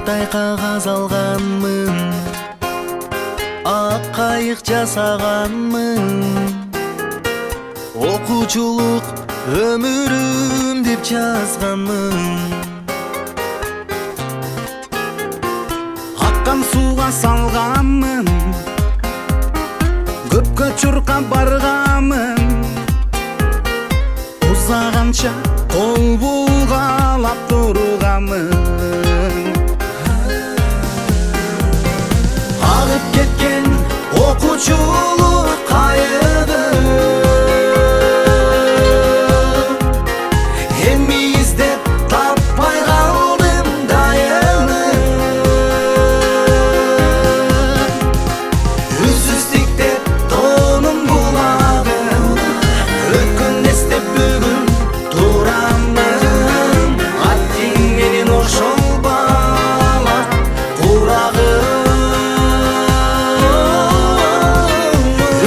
актай кагаз алганмын, ак кайык жасаганмын. Окуучулук өмүрүм деп жазганмын. Аккан сууга салганмын, көпкө чуркап барганмын. Узаганча кол булгалап турганмын. Агып кеткен окуучулук кайыгы эми издеп таппай калдым дайыны. Үзсүз тиктеп тоонун булагы, өткөн эстеп бүгүн турамын. Аттиң менен ошол бала курагым.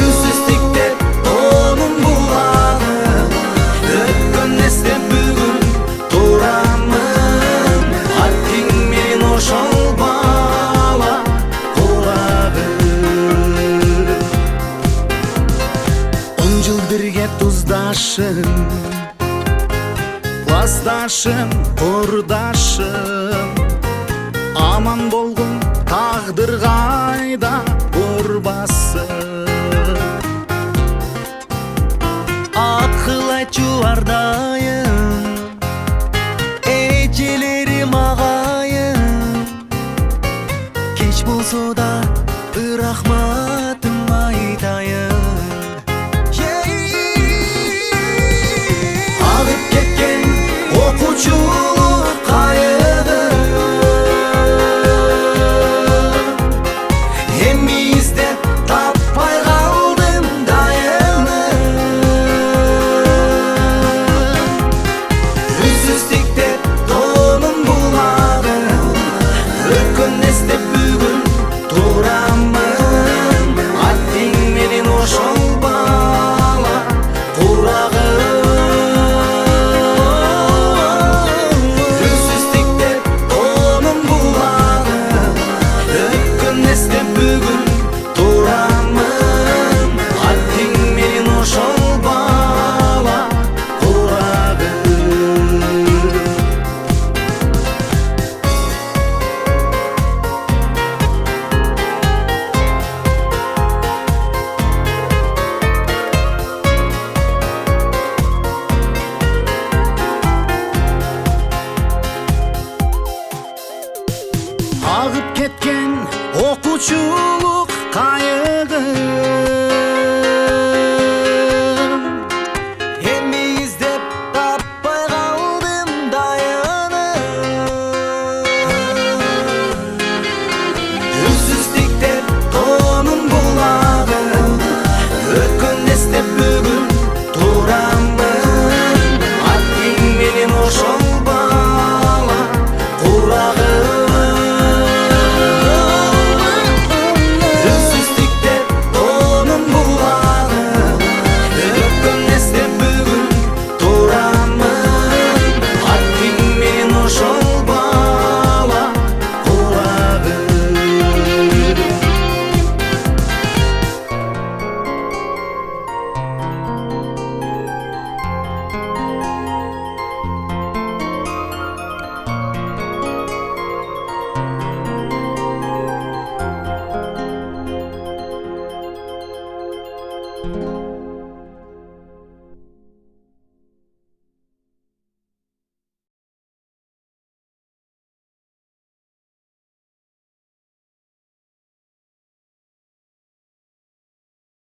Үзсүз тиктеп тоонун булагы, өткөн эстеп бүгүн турамын. Аттиң менен ошол бала курагым. 10 жыл бирге туздашым, классташым, курдашым. Аман болгун тагдыр кайда урбасын. Акыл айтчу ардайым, эжелерим агайым. Кеч болсо да рахматым айтайын. Агып кеткен окуучулук кайыгы эми издеп таппай калдым дайыны. Үзсүз тиктеп тоонун булагы, өткөн эстеп бүгүн турамын. Аттиң менен ошол бала курагым. Үзсүз тиктеп тоонун булагы, өткөн эстеп бүгүн турамын. Аттиң менен ошол бала курагым. Агып кеткен окуучулук кайыгы